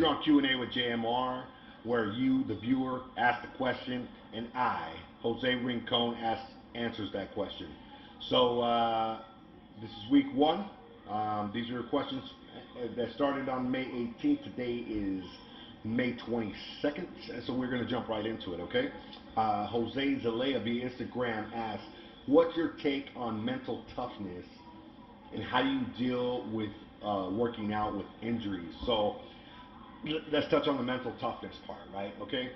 You're on Q&A with JMR, where you, the viewer, ask the question, and I, Jose Rincon, answers that question. So this is week one. These are questions that started on May 18th. Today is May 22nd, so we're going to jump right into it, okay? Jose Zelaya via Instagram asks, what's your take on mental toughness and how do you deal with working out with injuries? So let's touch on the mental toughness part, right? Okay.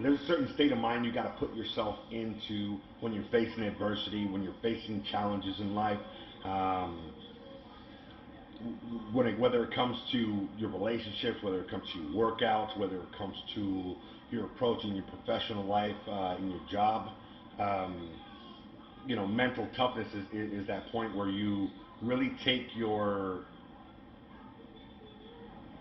There's a certain state of mind you got to put yourself into when you're facing adversity, when you're facing challenges in life. Whether it comes to your relationships, whether it comes to your workouts, whether it comes to your approach in your professional life, in your job. Mental toughness is that point where you really take your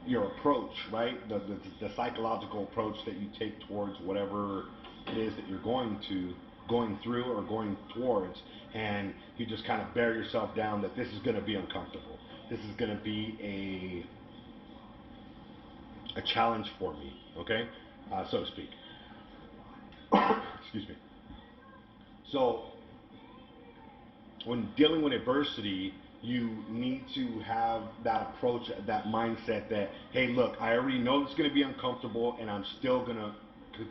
approach, right? The psychological approach that you take towards whatever it is that you're going through or going towards, and you just kind of bear yourself down that this is going to be uncomfortable. This is going to be a challenge for me, okay, so to speak. Excuse me. So when dealing with adversity, you need to have that approach, that mindset that, hey, look, I already know it's going to be uncomfortable, and I'm still going to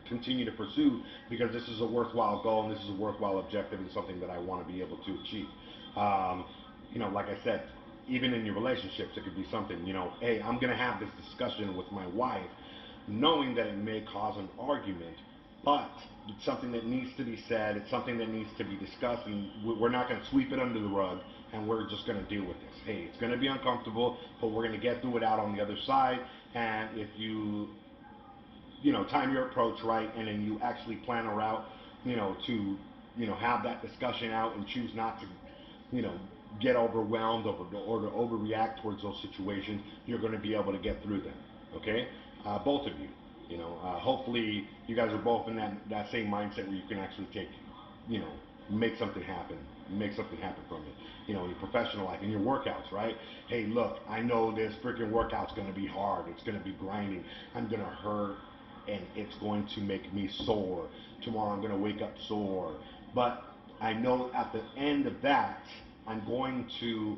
continue to pursue because this is a worthwhile goal and this is a worthwhile objective and something that I want to be able to achieve. Like I said, even in your relationships, it could be something, hey, I'm going to have this discussion with my wife, knowing that it may cause an argument, but it's something that needs to be said, it's something that needs to be discussed, and we're not going to sweep it under the rug, and we're just going to deal with this. Hey, it's going to be uncomfortable, but we're going to get through it out on the other side, and if you time your approach right, and then you actually plan a route, to, have that discussion out and choose not to, get overwhelmed or to overreact towards those situations, you're going to be able to get through them, okay? Both of you. Hopefully you guys are both in that same mindset where you can actually take, make something happen from it, in your professional life, in your workouts, right? Hey, look, I know this freaking workout's going to be hard. It's going to be grinding. I'm going to hurt, and it's going to make me sore. Tomorrow I'm going to wake up sore. But I know at the end of that, I'm going to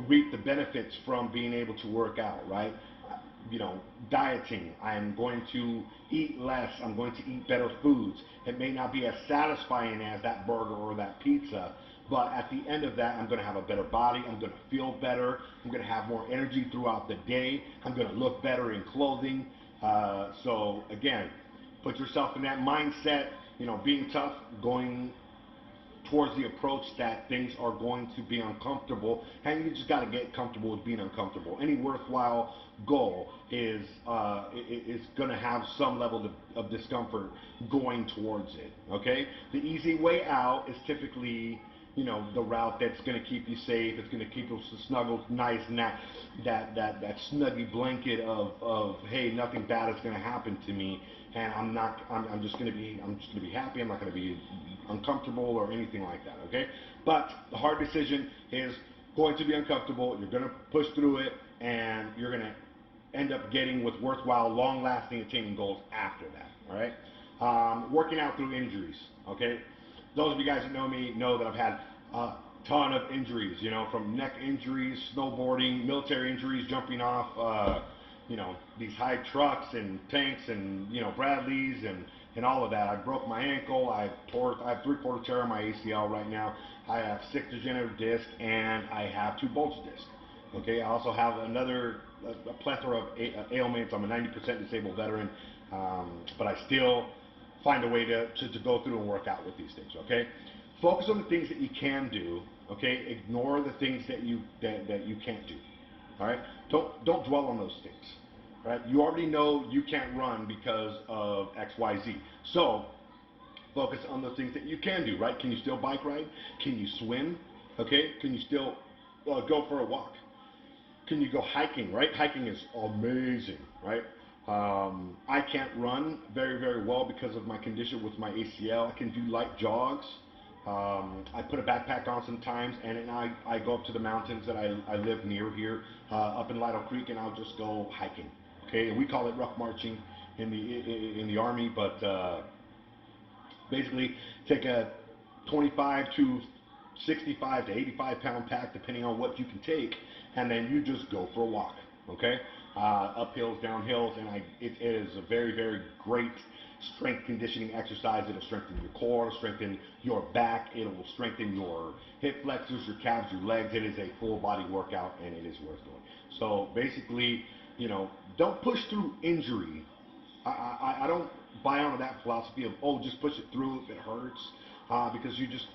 reap the benefits from being able to work out, right? Dieting, I'm going to eat less, I'm going to eat better foods. It may not be as satisfying as that burger or that pizza, but at the end of that, I'm going to have a better body, I'm going to feel better, I'm going to have more energy throughout the day, I'm going to look better in clothing. So again, put yourself in that mindset, being tough, going towards the approach that things are going to be uncomfortable, and you just got to get comfortable with being uncomfortable. Any worthwhile goal is going to have some level of discomfort going towards it, okay? The easy way out is typically, the route that's going to keep you safe. It's going to keep you snuggled nice, and that snuggy blanket of hey, nothing bad is going to happen to me, and I'm just going to be happy. I'm not going to be uncomfortable or anything like that, okay? But the hard decision is going to be uncomfortable. You're going to push through it, and you're going to end up getting with worthwhile, long-lasting, attaining goals after that, all right? Working out through injuries, okay? Those of you guys that know me know that I've had a ton of injuries, from neck injuries, snowboarding, military injuries, jumping off, these high trucks and tanks and, Bradleys and all of that. I broke my ankle. I have three-quarter tear on my ACL right now. I have 6 degenerative discs, and I have 2 bulge discs. Okay, I also have a plethora of ailments. I'm a 90% disabled veteran, but I still find a way to go through and work out with these things, okay? Focus on the things that you can do, okay? Ignore the things that you can't do, all right? Don't dwell on those things, right? You already know you can't run because of X, Y, Z. So focus on the things that you can do, right? Can you still bike ride? Can you swim? Okay? Can you still go for a walk? Can you go hiking, right? Hiking is amazing, right? I can't run very, very well because of my condition with my ACL. I can do light jogs, I put a backpack on sometimes, and then I go up to the mountains that I live near here, up in Lido Creek, and I'll just go hiking. Okay, and we call it rough marching in the army, but basically take a 25 to 65 to 85 pound pack, depending on what you can take, and then you just go for a walk. Okay, up hills, down hills, and it is a very, very great strength conditioning exercise. It'll strengthen your core, it'll strengthen your back, it will strengthen your hip flexors, your calves, your legs. It is a full body workout, and it is worth doing. So basically, don't push through injury. I don't buy onto that philosophy of, oh, just push it through if it hurts, because you just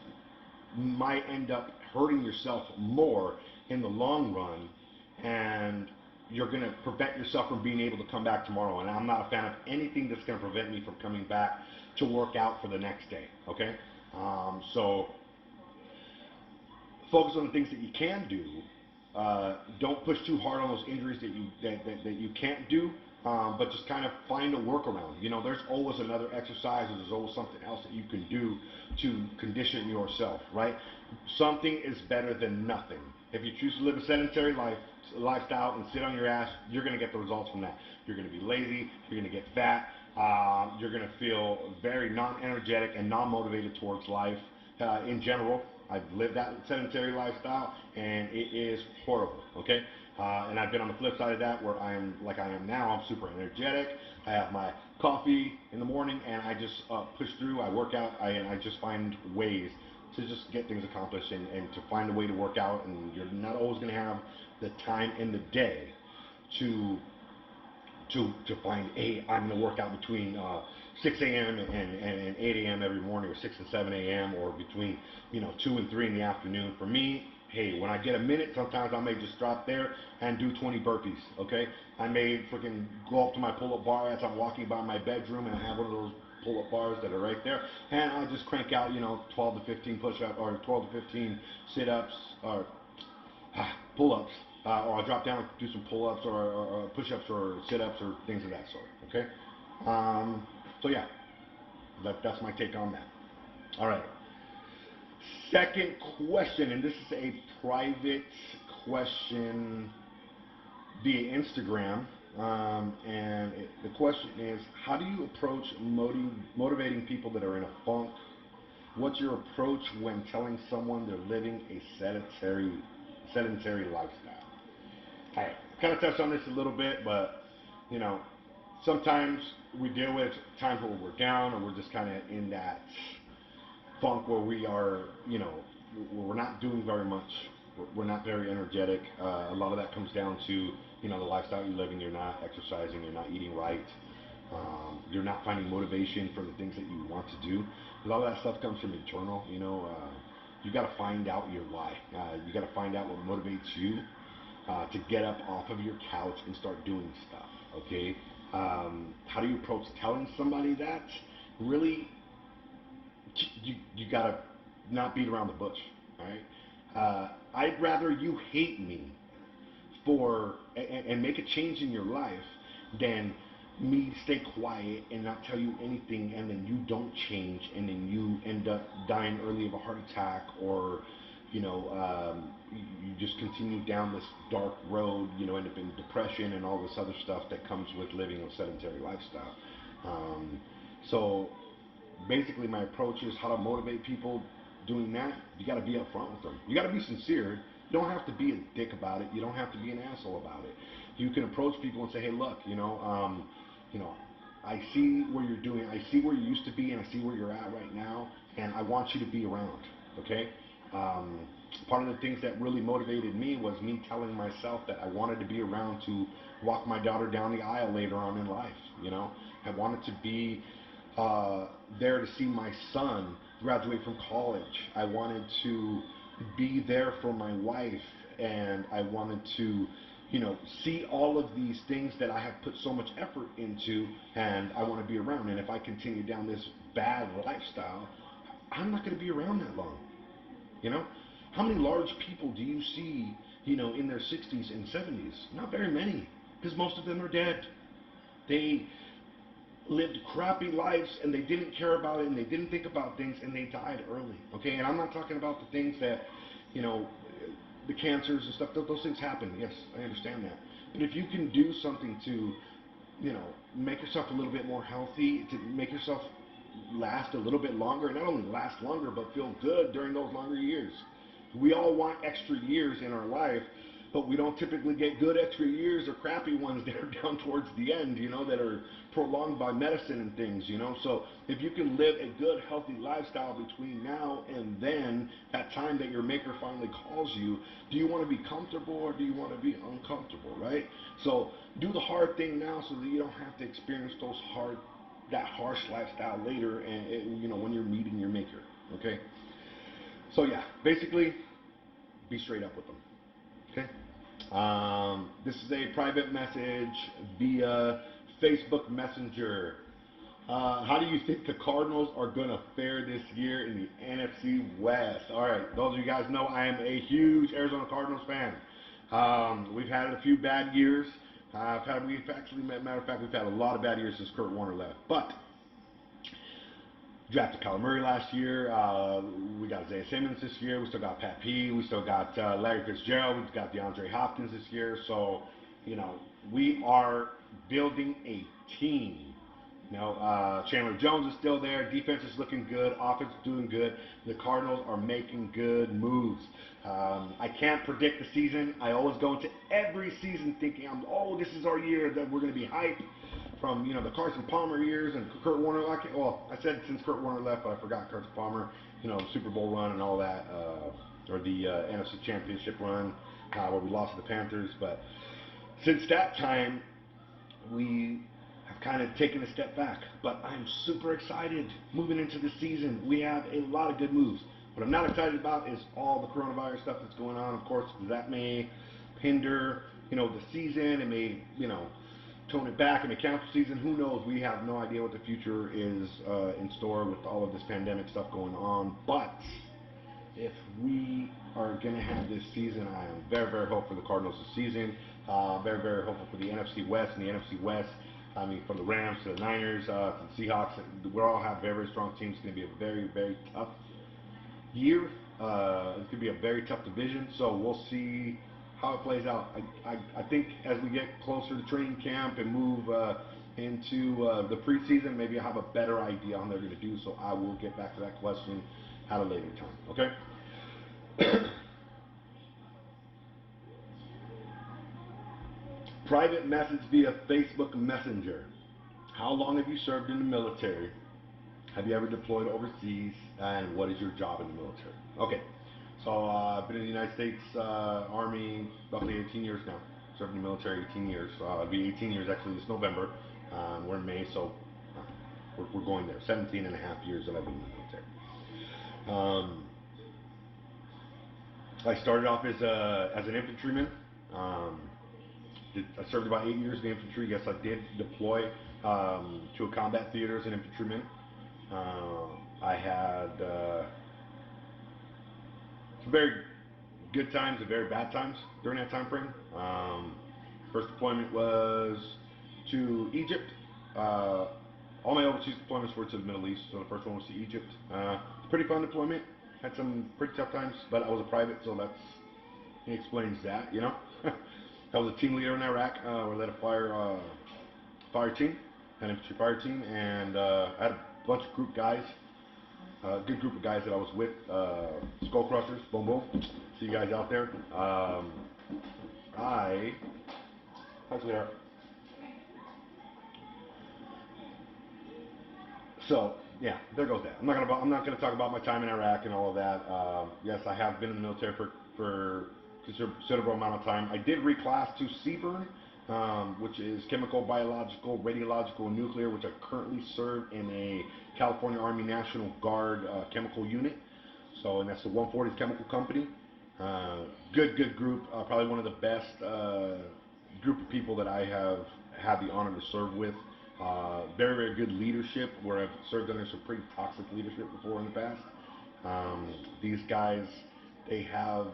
might end up hurting yourself more in the long run, and you're going to prevent yourself from being able to come back tomorrow. And I'm not a fan of anything that's going to prevent me from coming back to work out for the next day. Okay, so focus on the things that you can do. Don't push too hard on those injuries that you can't do, but just kind of find a workaround. There's always another exercise, or there's always something else that you can do to condition yourself, right? Something is better than nothing. If you choose to live a sedentary lifestyle and sit on your ass, you're going to get the results from that. You're going to be lazy, you're going to get fat, you're going to feel very non-energetic and non-motivated towards life in general. I've lived that sedentary lifestyle, and it is horrible, okay? And I've been on the flip side of that, where I am like I am now. I'm super energetic. I have my coffee in the morning, and I just push through. I work out, and I just find ways to just get things accomplished, and to find a way to work out. And you're not always going to have the time in the day to find, hey, I'm going to work out between 6 a.m. and 8 a.m. every morning, or 6 and 7 a.m., or between 2 and 3 in the afternoon. For me, hey, when I get a minute, sometimes I may just drop there and do 20 burpees. Okay, I may freaking go up to my pull-up bar as I'm walking by my bedroom, and I have one of those pull-up bars that are right there, and I just crank out 12 to 15 push-ups, or 12 to 15 sit-ups, or pull-ups, or I'll drop down and do some pull-ups, or push-ups, or sit-ups, or things of that sort. Okay, so yeah, that's my take on that. All right. Second question, and this is a private question via Instagram, the question is, how do you approach motivating people that are in a funk? What's your approach when telling someone they're living a sedentary lifestyle? All right, kind of touched on this a little bit, but you know, sometimes we deal with times where we're down, or we're just kind of in that funk where we are, we're not doing very much. We're not very energetic. A lot of that comes down to, the lifestyle you're living. You're not exercising. You're not eating right. You're not finding motivation for the things that you want to do. A lot of that stuff comes from internal. You got to find out your why. You got to find out what motivates you to get up off of your couch and start doing stuff. Okay. How do you approach telling somebody that? Really, you gotta not beat around the bush. All right. I'd rather you hate me and make a change in your life than me stay quiet and not tell you anything, and then you don't change, and then you end up dying early of a heart attack, or you just continue down this dark road, end up in depression and all this other stuff that comes with living a sedentary lifestyle. So basically, my approach is how to motivate people doing that. You got to be upfront with them. You got to be sincere. You don't have to be a dick about it. You don't have to be an asshole about it. You can approach people and say, hey, look, I see where you're doing. I see where you used to be, and I see where you're at right now, and I want you to be around. Okay. Part of the things that really motivated me was me telling myself that I wanted to be around to walk my daughter down the aisle later on in life. I wanted to be there to see my son graduate from college. I wanted to be there for my wife, and I wanted to, see all of these things that I have put so much effort into, and I want to be around. And if I continue down this bad lifestyle, I'm not going to be around that long. You know, how many large people do you see, in their 60s and 70s? Not very many, because most of them are dead. They lived crappy lives and they didn't care about it and they didn't think about things and they died early. Okay, and I'm not talking about the things that, you know, the cancers and stuff. Those things happen. Yes, I understand that. But if you can do something to, you know, make yourself a little bit more healthy, to make yourself last a little bit longer, and not only last longer, but feel good during those longer years. We all want extra years in our life, but we don't typically get good extra years or crappy ones that are down towards the end, you know, that are prolonged by medicine and things, you know. So if you can live a good, healthy lifestyle between now and then, that time that your maker finally calls you, do you want to be comfortable or do you want to be uncomfortable, right? So do the hard thing now so that you don't have to experience that harsh lifestyle later, and you know, when you're meeting your maker. Okay. So yeah, basically, be straight up with them. Okay. This is a private message via Facebook Messenger. How do you think the Cardinals are going to fare this year in the NFC West? All right, those of you guys know I am a huge Arizona Cardinals fan. We've had a few bad years. Matter of fact, we've had a lot of bad years since Kurt Warner left. But drafted Kyler Murray last year. We got Isaiah Simmons this year. We still got Pat P. We still got Larry Fitzgerald. We've got DeAndre Hopkins this year. So, you know, we are building a team. You know, Chandler Jones is still there. Defense is looking good. Offense is doing good. The Cardinals are making good moves. I can't predict the season. I always go into every season thinking, oh, this is our year that we're going to be hyped from, you know, the Carson Palmer years and Kurt Warner. I said since Kurt Warner left, but I forgot Carson Palmer. You know, Super Bowl run and all that, or the NFC Championship run where we lost to the Panthers. But since that time, we have kind of taken a step back. But I'm super excited moving into the season. We have a lot of good moves. What I'm not excited about is all the coronavirus stuff that's going on. Of course, that may hinder, you know, the season. It may, you know, tone it back and may cancel season. Who knows? We have no idea what the future is in store with all of this pandemic stuff going on. But if we are going to have this season, I am very, very hopeful for the Cardinals this season. Very, very hopeful for the NFC West. And the NFC West, I mean, from the Rams to the Niners to the Seahawks, we all have very, very strong teams. It's going to be a very, very tough year. It's going to be a very tough division. So we'll see how it plays out. I think as we get closer to training camp and move into the preseason, maybe I'll have a better idea on what they're going to do. So I will get back to that question at a later time. Okay? Private message via Facebook Messenger. How long have you served in the military? Have you ever deployed overseas? And what is your job in the military? Okay, so I've been in the United States Army roughly 18 years now. Served in the military 18 years. It'll be 18 years actually this November. We're in May, so we're going there. 17 and a half years that I've been in the military. I started off as an infantryman. Um, I served about 8 years in the infantry. Yes, I did deploy to a combat theater as an infantryman. I had some very good times and very bad times during that time frame. First deployment was to Egypt. All my overseas deployments were to the Middle East, so the first one was to Egypt. It's a pretty fun deployment. Had some pretty tough times, but I was a private, so it explains that, you know. I was a team leader in Iraq. We led a fire team, an infantry fire team, and I had a bunch of group guys, a good group of guys that I was with. Skull Crushers, boom boom. See you guys out there. Hi, sweetheart. So yeah, there goes that. I'm not gonna talk about my time in Iraq and all of that. Yes, I have been in the military for considerable amount of time. I did reclass to CBRN, which is chemical, biological, radiological, and nuclear, which I currently serve in a California Army National Guard chemical unit. So, and that's the 140th Chemical Company. Good group. Probably one of the best group of people that I have had the honor to serve with. Very good leadership, where I've served under some pretty toxic leadership before in the past. These guys, they have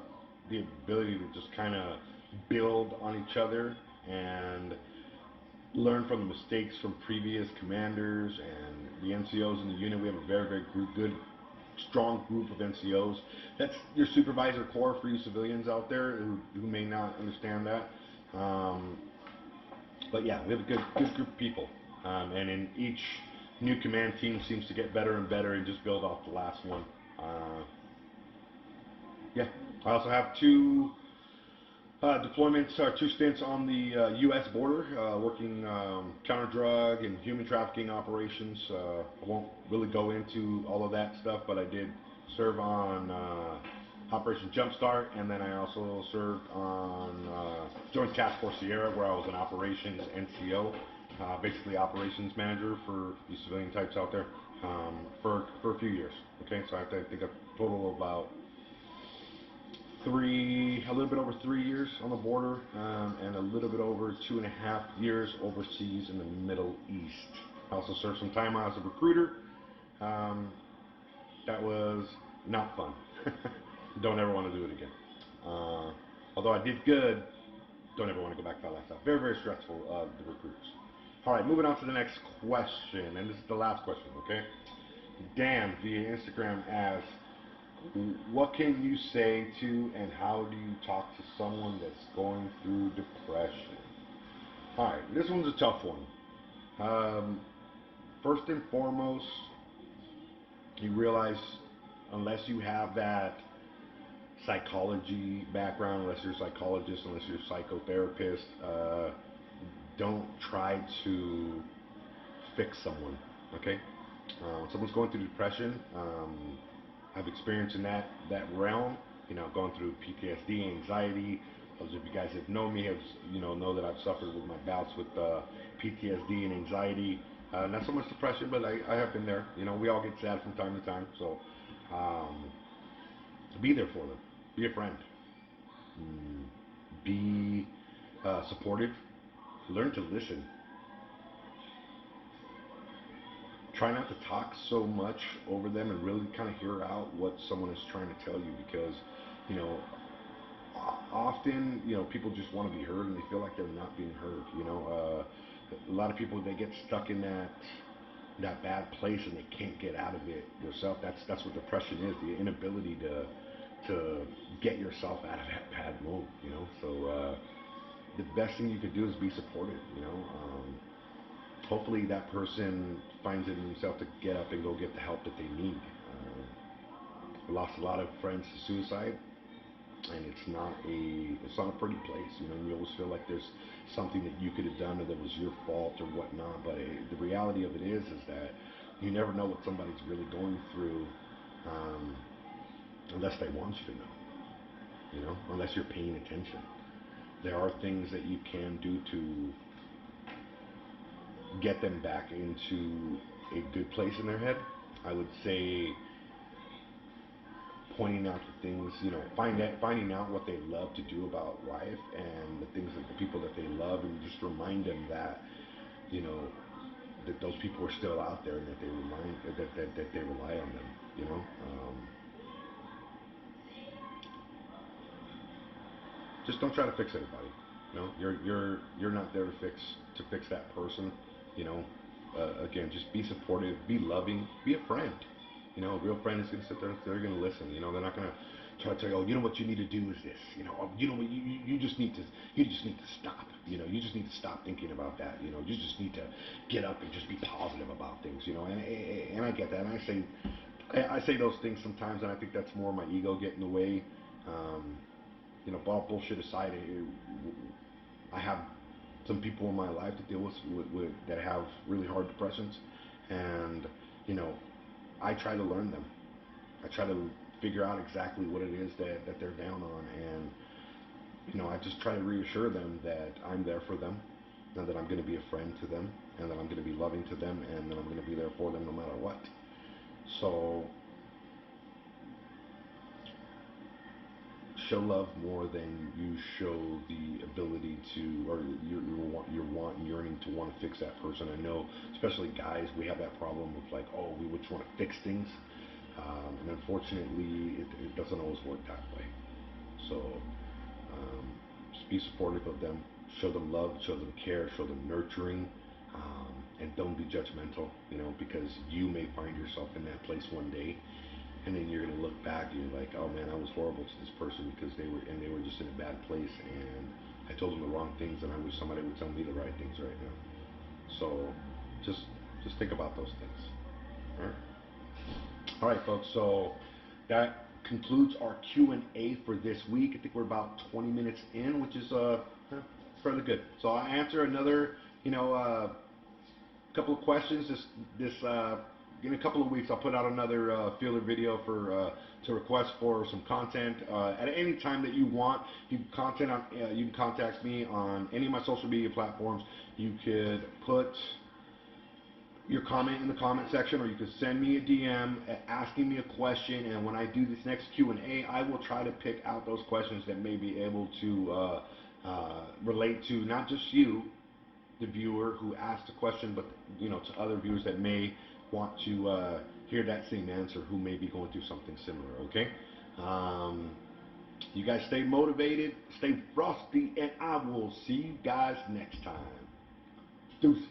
the ability to just kind of build on each other, and learn from the mistakes from previous commanders and the NCOs in the unit. We have a very, very good, strong group of NCOs. That's your supervisor corps for you civilians out there who may not understand that. Um, but yeah, we have a good group of people. And in each new command team seems to get better and better and just build off the last one. Uh, yeah, I also have two deployments, two stints on the U.S. border, working counter drug and human trafficking operations. I won't really go into all of that stuff, but I did serve on Operation Jumpstart, and then I also served on Joint Task Force Sierra, where I was an operations NCO, basically operations manager for the civilian types out there, for a few years. Okay, so I have to think a total of about a little bit over 3 years on the border, and a little bit over 2.5 years overseas in the Middle East. I also served some time as a recruiter. Um, that was not fun. Don't ever want to do it again. Uh, Although I did good, don't ever want to go back to that lifestyle. Very, very stressful, the recruiters. All right, moving on to the next question, and this is the last question, okay? Dan via Instagram asks, what can you say to and how do you talk to someone that's going through depression? All right, this one's a tough one. Um, First and foremost, you realize unless you have that psychology background, unless you're a psychologist, unless you're a psychotherapist, don't try to fix someone. Okay, when someone's going through depression, I've experienced in that realm. You know, going through PTSD, anxiety. Those of you guys that know me have know that I've suffered with my bouts with PTSD and anxiety. Not so much depression, but I have been there. You know, we all get sad from time to time. So um, be there for them. Be a friend. Mm, be supportive. Learn to listen. Try not to talk so much over them and really kind of hear out what someone is trying to tell you, because you know often people just want to be heard and they feel like they're not being heard. A lot of people, they get stuck in that bad place and they can't get out of it themselves. That's what depression is, the inability to get yourself out of that bad mode. So the best thing you could do is be supportive. Hopefully that person finds it in themselves to get up and go get the help that they need. I lost a lot of friends to suicide, and it's not a pretty place. And you always feel like there's something that you could have done or that was your fault or whatnot. But the reality of it is that you never know what somebody's really going through, um, unless they want you to know. Unless you're paying attention. There are things that you can do to get them back into a good place in their head. I would say pointing out the things, finding out what they love to do about life and the things that the people that they love, and just remind them that, you know, that those people are still out there and that that they rely on them. You know, just don't try to fix anybody. You're not there to fix that person. You know, Again, just be supportive, be loving, be a friend. A real friend is going to sit there, they're going to listen. They're not going to try to tell you, oh, what you need to do is this. What you just need to stop. You just need to stop thinking about that. You just need to get up and just be positive about things. And I get that. And I say those things sometimes, and I think that's more my ego getting in the way. Um, all bullshit aside, I have some people in my life to deal with that have really hard depressions, and you know, I try to learn them. I try to figure out exactly what it is that they're down on, and I just try to reassure them that I'm there for them, and that I'm going to be a friend to them, and that I'm going to be loving to them, and that I'm going to be there for them no matter what. So show love more than you show the ability to, or your want and yearning to want to fix that person. I know, especially guys, we have that problem of like, oh, we just want to fix things, and unfortunately, it doesn't always work that way. So just be supportive of them, show them love, show them care, show them nurturing, and don't be judgmental, because you may find yourself in that place one day, and then you're gonna look back and you're like, oh man, I was horrible to this person because they were just in a bad place, and I told them the wrong things, and I wish somebody would tell me the right things right now. So just just think about those things. All right. All right, folks. So that concludes our Q&A for this week. I think we're about 20 minutes in, which is fairly good. So I'll answer another, couple of questions. This in a couple of weeks, I'll put out another filler video for to request for some content at any time that you want. You can contact me on any of my social media platforms. You could put your comment in the comment section, or you could send me a DM asking me a question, and when I do this next Q&A, I will try to pick out those questions that may be able to relate to not just you, the viewer who asked the question, but to other viewers that may want to hear that same answer, who may be going through something similar. Okay. You guys stay motivated, stay frosty, and I will see you guys next time. Deuces.